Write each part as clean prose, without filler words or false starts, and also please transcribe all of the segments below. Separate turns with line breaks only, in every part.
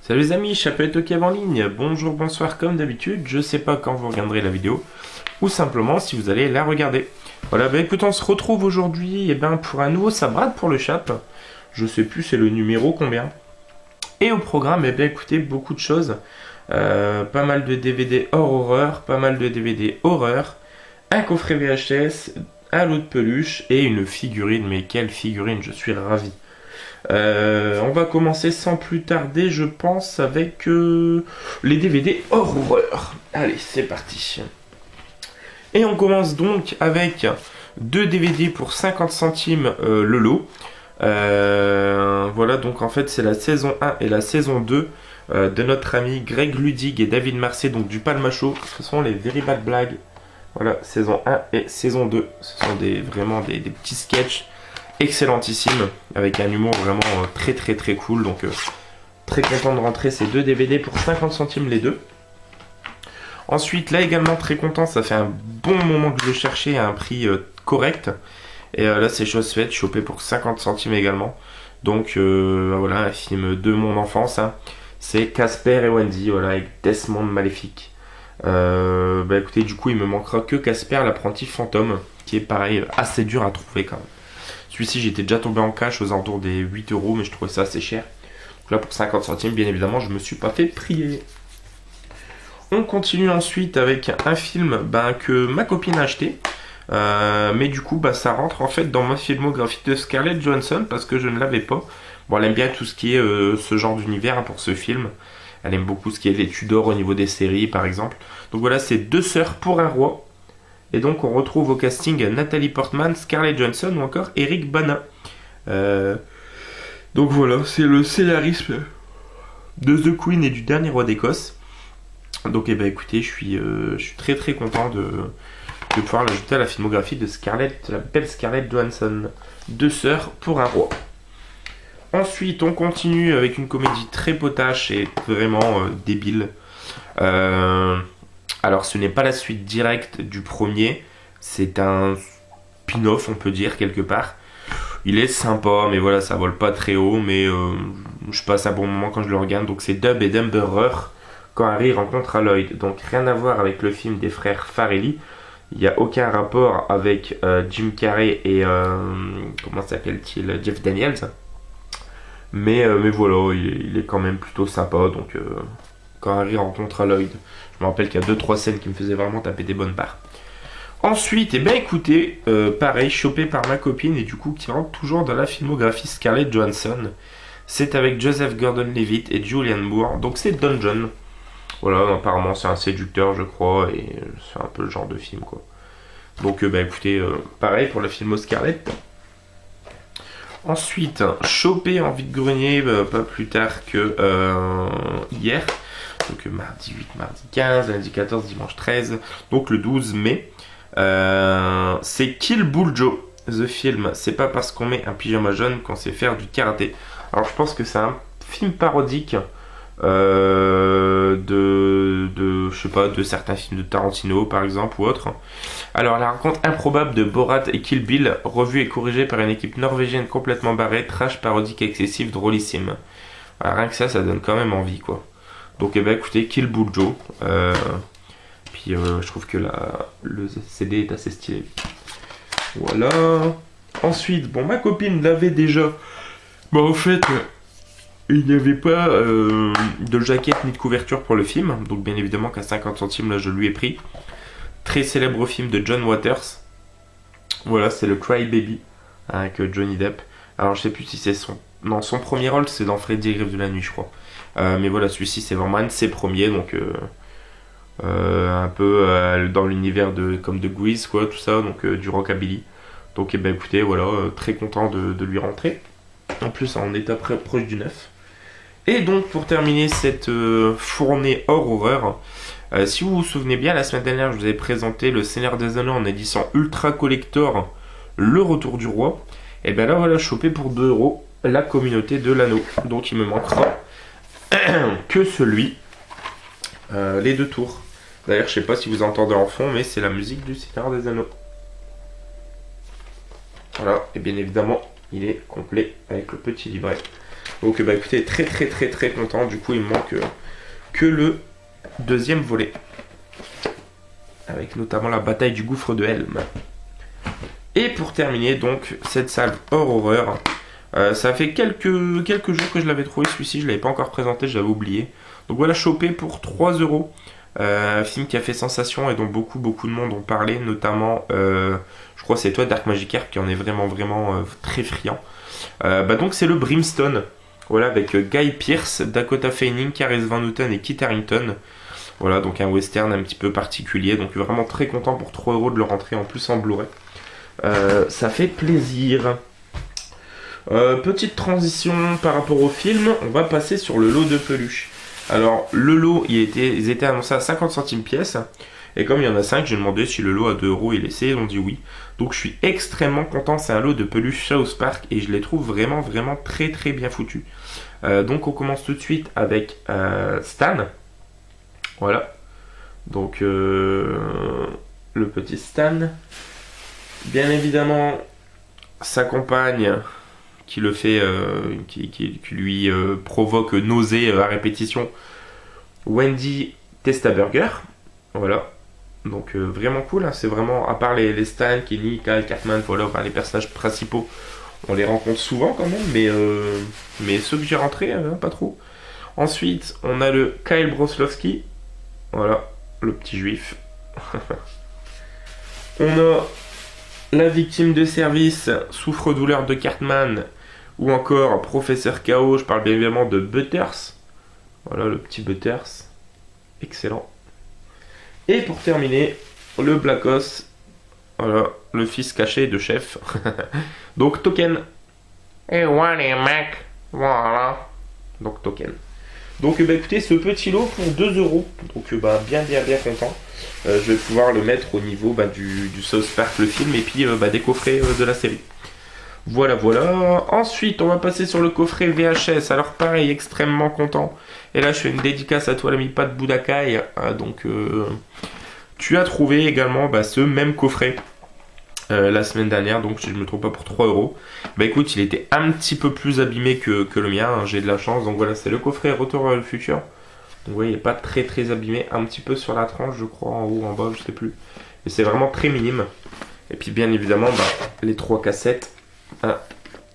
Salut les amis, Chapelette au Kev en ligne. Bonjour, bonsoir comme d'habitude. Je sais pas quand vous regarderez la vidéo ou simplement si vous allez la regarder. Voilà, bah écoute, on se retrouve aujourd'hui pour un nouveau Sabrad pour le Chap. Je sais plus c'est le numéro combien. Et au programme, écoutez, beaucoup de choses. Pas mal de DVD hors horreur, pas mal de DVD horreur, un coffret VHS, un lot de peluche et une figurine. Mais quelle figurine, je suis ravi. On va commencer sans plus tarder, je pense, avec les DVD hors horreur. Allez, c'est parti. Et on commence donc avec deux DVD pour 50 centimes le lot. Voilà, donc en fait, c'est la saison 1 et la saison 2 de notre ami Greg Ludig et David Marseille, donc du Palmacho. Ce sont les Very Bad Blagues. Voilà, saison 1 et saison 2. Ce sont vraiment des petits sketchs excellentissime, avec un humour vraiment très cool. Donc très content de rentrer ces deux DVD pour 50 centimes les deux. Ensuite, là également très content, ça fait un bon moment que je le cherchais à un prix correct. Et là c'est chose faite, chopé pour 50 centimes également. Donc voilà, un film de mon enfance, hein. C'est Casper et Wendy, voilà, avec Desmond Maléfique. Écoutez, du coup il me manquera que Casper l'apprenti fantôme, qui est pareil, assez dur à trouver quand même. Celui-ci, j'étais déjà tombé en cash aux alentours des 8 euros, mais je trouvais ça assez cher. Donc là, pour 50 centimes, bien évidemment, je me suis pas fait prier. On continue ensuite avec un film que ma copine a acheté. Mais du coup, ça rentre en fait dans ma filmographie de Scarlett Johansson parce que je ne l'avais pas. Bon, elle aime bien tout ce qui est ce genre d'univers pour ce film. Elle aime beaucoup ce qui est les Tudors au niveau des séries, par exemple. Donc voilà, c'est Deux sœurs pour un roi. Et donc on retrouve au casting Nathalie Portman, Scarlett Johansson ou encore Eric Bana. Donc voilà, c'est le scénarisme de The Queen et du Dernier Roi d'Écosse. Donc écoutez, je suis très content de pouvoir l'ajouter à la filmographie de la belle Scarlett Johansson. Deux sœurs pour un roi. Ensuite, on continue avec une comédie très potache et vraiment débile. Alors ce n'est pas la suite directe du premier, c'est un spin-off on peut dire quelque part. Il est sympa mais voilà ça vole pas très haut mais je passe un bon moment quand je le regarde. Donc c'est Dub et Dumberer quand Harry rencontre Lloyd. Donc rien à voir avec le film des frères Farrelly. Il n'y a aucun rapport avec Jim Carrey et comment s'appelle-t-il, Jeff Daniels. Mais voilà, il est quand même plutôt sympa. Donc quand Harry rencontre Lloyd. Je me rappelle qu'il y a 2-3 scènes qui me faisaient vraiment taper des bonnes barres. Ensuite, écoutez, pareil, chopé par ma copine et du coup qui rentre toujours dans la filmographie Scarlett Johansson. C'est avec Joseph Gordon-Levitt et Julianne Moore. Donc c'est Dungeon. Voilà, apparemment c'est un séducteur je crois et c'est un peu le genre de film quoi. Donc écoutez, pareil pour la filmo Scarlett. Ensuite, chopé en vide-grenier pas plus tard que hier. Donc mardi 8, mardi 15, lundi 14, dimanche 13, donc le 12 mai. C'est Kill Bull Joe, the film. C'est pas parce qu'on met un pyjama jaune qu'on sait faire du karaté. Alors je pense que c'est un film parodique je sais pas, de certains films de Tarantino par exemple ou autre. Alors la rencontre improbable de Borat et Kill Bill, revue et corrigée par une équipe norvégienne complètement barrée, trash parodique excessif, drôlissime. Alors, rien que ça donne quand même envie quoi. Donc écoutez, Kill Bull Joe. Puis je trouve que le CD est assez stylé. Voilà. Ensuite, bon, ma copine l'avait déjà. En fait, il n'y avait pas de jaquette ni de couverture pour le film. Donc bien évidemment qu'à 50 centimes, là, je lui ai pris. Très célèbre film de John Waters. Voilà, c'est le Cry Baby avec Johnny Depp. Alors je sais plus si c'est son premier rôle, c'est dans Freddy et Griffes de la Nuit, je crois. Mais voilà, celui-ci c'est vraiment un de ses premiers, donc un peu dans l'univers comme de Grease, quoi, tout ça, donc du rockabilly. Donc écoutez, voilà, très content de lui rentrer. En plus, on est après proche du 9. Et donc pour terminer cette fournée hors horreur, si vous vous souvenez bien, la semaine dernière, je vous avais présenté le Seigneur des Anneaux en édition Ultra Collector, Le Retour du Roi. Et là, voilà, chopé pour 2 euros la communauté de l'anneau. Donc il me manquera que celui, les 2 tours. D'ailleurs, je sais pas si vous entendez en fond, mais c'est la musique du Seigneur des Anneaux. Voilà, et bien évidemment, il est complet avec le petit livret. Donc bah écoutez, très content. Du coup, il me manque que le deuxième volet. Avec notamment la bataille du gouffre de Helm. Et pour terminer, donc, cette salve hors horreur. Ça fait quelques jours que je l'avais trouvé, celui-ci, je ne l'avais pas encore présenté, j'avais oublié. Donc voilà, chopé pour 3 euros. Un film qui a fait sensation et dont beaucoup de monde ont parlé, notamment, je crois que c'est toi, Dark Magic qui en est vraiment très friand. Donc c'est le Brimstone, voilà, avec Guy Pearce, Dakota Fanning, Karis Van Houten et Kit Harington. Voilà, donc un western un petit peu particulier, donc vraiment très content pour 3 euros de le rentrer en plus en Blu-ray. Ça fait plaisir. Petite transition par rapport au film, on va passer sur le lot de peluches. Alors le lot, ils étaient annoncés à 50 centimes pièce. Et comme il y en a 5, j'ai demandé si le lot à 2 euros il laissait, ils ont dit oui. Donc je suis extrêmement content, c'est un lot de peluches South Park et je les trouve vraiment très bien foutus. Donc on commence tout de suite avec Stan. Voilà. Donc le petit Stan. Bien évidemment, sa compagne qui le fait, qui lui provoque nausée à répétition, Wendy Testaburger. Voilà. Donc vraiment cool, hein. C'est vraiment, à part les Stan, Kenny, Kyle, Cartman, voilà, enfin, les personnages principaux, on les rencontre souvent quand même, mais ceux que j'ai rentrés, pas trop. Ensuite, on a le Kyle Broslowski, voilà, le petit juif. On a la victime de service, souffre-douleur de Cartman, ou encore Professeur Chaos, je parle bien évidemment de Butters. Voilà, le petit Butters, excellent. Et pour terminer, le Black Ops, voilà, le fils caché de Chef. Donc Token. Et voilà mec, voilà. Donc Token. Donc bah écoutez, ce petit lot pour 2 euros. Donc bien content. Je vais pouvoir le mettre au niveau du South Park le film et puis des coffrets de la série. Voilà. Ensuite, on va passer sur le coffret VHS. Alors pareil, extrêmement content. Et là, je fais une dédicace à toi, l'ami Pat Budakai. Tu as trouvé également ce même coffret la semaine dernière. Donc, si je ne me trompe pas, pour 3 euros. Bah écoute, il était un petit peu plus abîmé que le mien. Hein, j'ai de la chance. Donc voilà, c'est le coffret Retour vers le futur. Donc, vous voyez, il n'est pas très abîmé. Un petit peu sur la tranche, je crois, en haut, en bas, je sais plus. Mais c'est vraiment très minime. Et puis, bien évidemment, les 3 cassettes,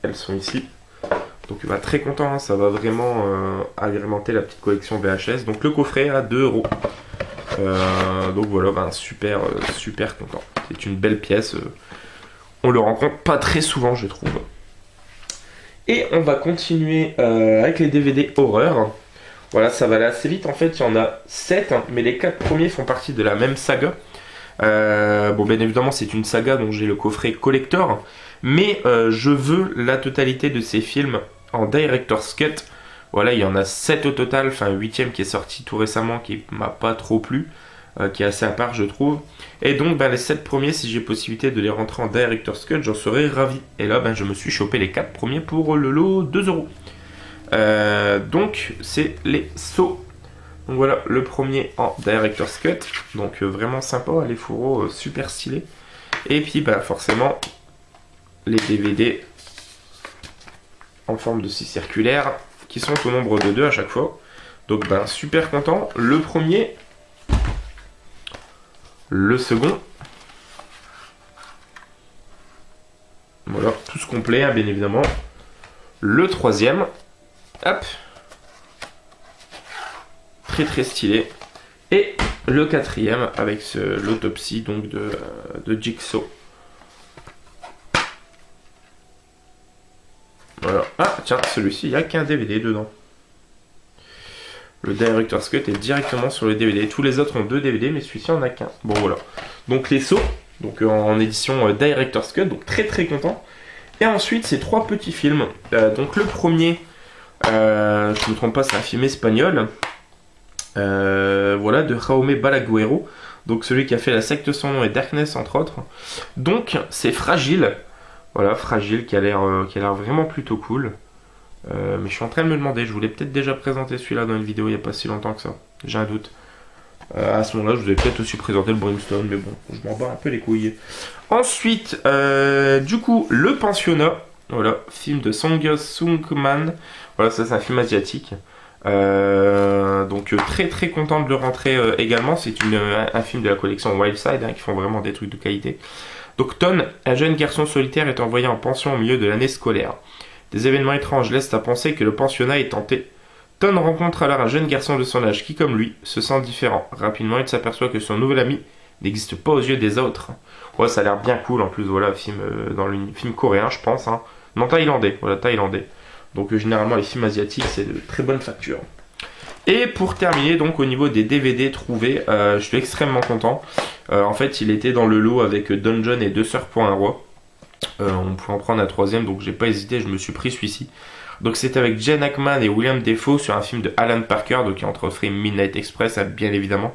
elles sont ici. Donc très content, hein, ça va vraiment agrémenter la petite collection VHS. Donc le coffret à 2 euros. Donc voilà, super content. C'est une belle pièce. On le rencontre pas très souvent, je trouve. Et on va continuer avec les DVD horreur. Voilà, ça va aller assez vite. En fait, il y en a 7, hein, mais les 4 premiers font partie de la même saga. Bien évidemment, c'est une saga dont j'ai le coffret collector. Mais je veux la totalité de ces films en Director's Cut. Voilà, il y en a 7 au total, enfin 8ème qui est sorti tout récemment, qui m'a pas trop plu, qui est assez à part je trouve. Et donc les 7 premiers, si j'ai possibilité de les rentrer en Director's Cut, j'en serais ravi. Et là je me suis chopé les 4 premiers pour le lot 2 euros. Donc c'est les sauts. Donc voilà, le premier en Director's Cut, donc vraiment sympa, les fourreaux super stylés. Et puis forcément les DVD en forme de scie circulaire qui sont au nombre de 2 à chaque fois. Donc super content. Le premier, le second, voilà, tous complets, hein, bien évidemment. Le troisième, hop, très stylé. Et le quatrième avec l'autopsie donc de Jigsaw. Voilà. Ah tiens, celui-ci, il n'y a qu'un DVD dedans. Le Director's Cut est directement sur le DVD. Tous les autres ont 2 DVD, mais celui-ci en a qu'un. Bon voilà. Donc les sauts, donc en édition Director's Cut, donc très content. Et ensuite, ces 3 petits films. Donc le premier, je ne me trompe pas, c'est un film espagnol. Voilà, de Jaume Balaguerro. Donc celui qui a fait La secte sans nom et Darkness entre autres. Donc c'est Fragile. Voilà, Fragile qui a l'air vraiment plutôt cool. Mais je suis en train de me demander, je voulais peut-être déjà présenter celui-là dans une vidéo il n'y a pas si longtemps que ça. J'ai un doute. À ce moment-là, je vous ai peut-être aussi présenté le Brimstone, mais bon, je m'en bats un peu les couilles. Ensuite, du coup, le pensionnat. Voilà, film de Song Sung-man. Voilà, ça c'est un film asiatique. Donc très très content de le rentrer également. C'est un film de la collection Wildside qui font vraiment des trucs de qualité. Donc Ton, un jeune garçon solitaire, est envoyé en pension au milieu de l'année scolaire. Des événements étranges laissent à penser que le pensionnat est tenté. Ton rencontre alors un jeune garçon de son âge qui, comme lui, se sent différent. Rapidement, il s'aperçoit que son nouvel ami n'existe pas aux yeux des autres. Ouais, ça a l'air bien cool en plus. Voilà, film film coréen, je pense. Hein. Non, thaïlandais. Voilà, thaïlandais. Donc généralement, les films asiatiques, c'est de très bonne facture. Et pour terminer, donc au niveau des DVD trouvés, je suis extrêmement content. En fait, il était dans le lot avec Dungeon et Deux Sœurs pour un Roi. On pouvait en prendre un troisième, donc j'ai pas hésité, je me suis pris celui-ci. Donc c'était avec Gene Hackman et William Dafoe sur un film de Alan Parker, donc qui a entrepris Midnight Express, bien évidemment,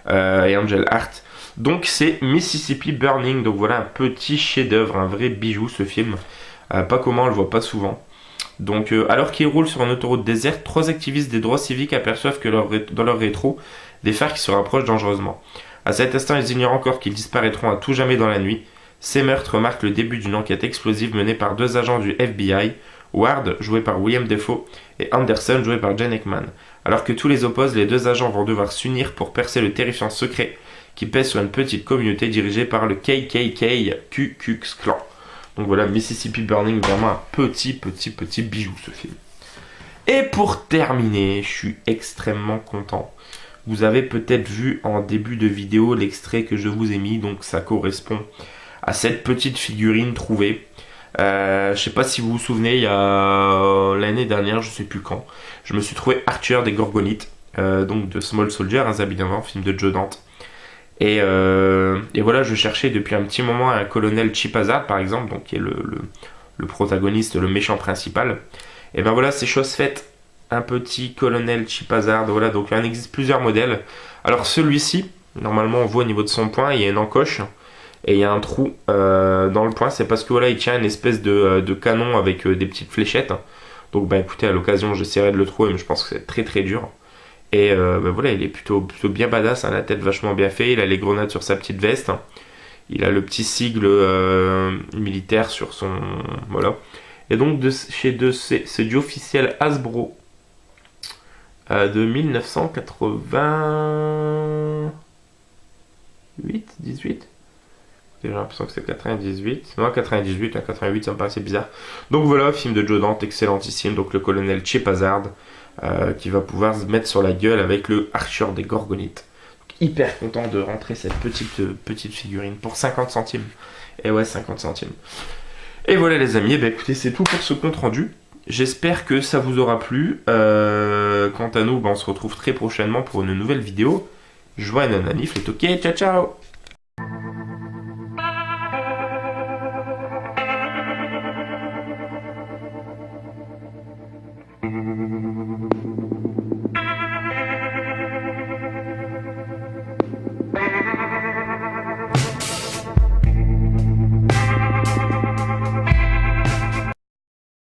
et Angel Heart. Donc c'est Mississippi Burning, donc voilà un petit chef-d'œuvre, un vrai bijou ce film. Pas comment on le voit pas souvent. Donc alors qu'ils roulent sur une autoroute déserte, 3 activistes des droits civiques aperçoivent que dans leur rétro, des phares qui se rapprochent dangereusement. À cet instant, ils ignorent encore qu'ils disparaîtront à tout jamais dans la nuit. Ces meurtres marquent le début d'une enquête explosive menée par 2 agents du FBI, Ward, joué par William Dafoe, et Anderson, joué par Gene Hackman. Alors que tous les opposent, les 2 agents vont devoir s'unir pour percer le terrifiant secret qui pèse sur une petite communauté dirigée par le KKK Ku Klux Klan. Donc voilà, Mississippi Burning, vraiment un petit bijou ce film. Et pour terminer, je suis extrêmement content. Vous avez peut-être vu en début de vidéo l'extrait que je vous ai mis, donc ça correspond à cette petite figurine trouvée. Je sais pas si vous vous souvenez, il y a l'année dernière, je sais plus quand, je me suis trouvé Archer des Gorgonites, donc de Small Soldier, évidemment, film de Joe Dante. Et voilà, je cherchais depuis un petit moment un colonel Chip Hazard, par exemple, donc qui est le protagoniste, le méchant principal. Et ben voilà, c'est chose faite. Un petit colonel Chip Hazard, voilà, donc il en existe plusieurs modèles. Alors celui-ci, normalement on voit au niveau de son poing, il y a une encoche et il y a un trou dans le poing. C'est parce que voilà, il tient une espèce de canon avec des petites fléchettes. Donc bah écoutez, à l'occasion j'essaierai de le trouver, mais je pense que c'est très très dur. Et voilà, il est plutôt bien badass, la tête vachement bien fait, il a les grenades sur sa petite veste. Il a le petit sigle militaire sur son... Voilà. Et donc c'est du officiel Hasbro. De 1988, 18. J'ai l'impression que c'est 98. Non, 98, 88, ça me paraissait bizarre. Donc voilà, film de Joe Dante, excellentissime. Donc le colonel Chip Hazard, qui va pouvoir se mettre sur la gueule avec le Archer des Gorgonites. Donc, hyper content de rentrer cette petite figurine pour 50 centimes. Et ouais, 50 centimes. Et voilà les amis, écoutez, c'est tout pour ce compte rendu. J'espère que ça vous aura plu. Quant à nous, on se retrouve très prochainement pour une nouvelle vidéo. Joie et nananif, les toqués, ciao ciao.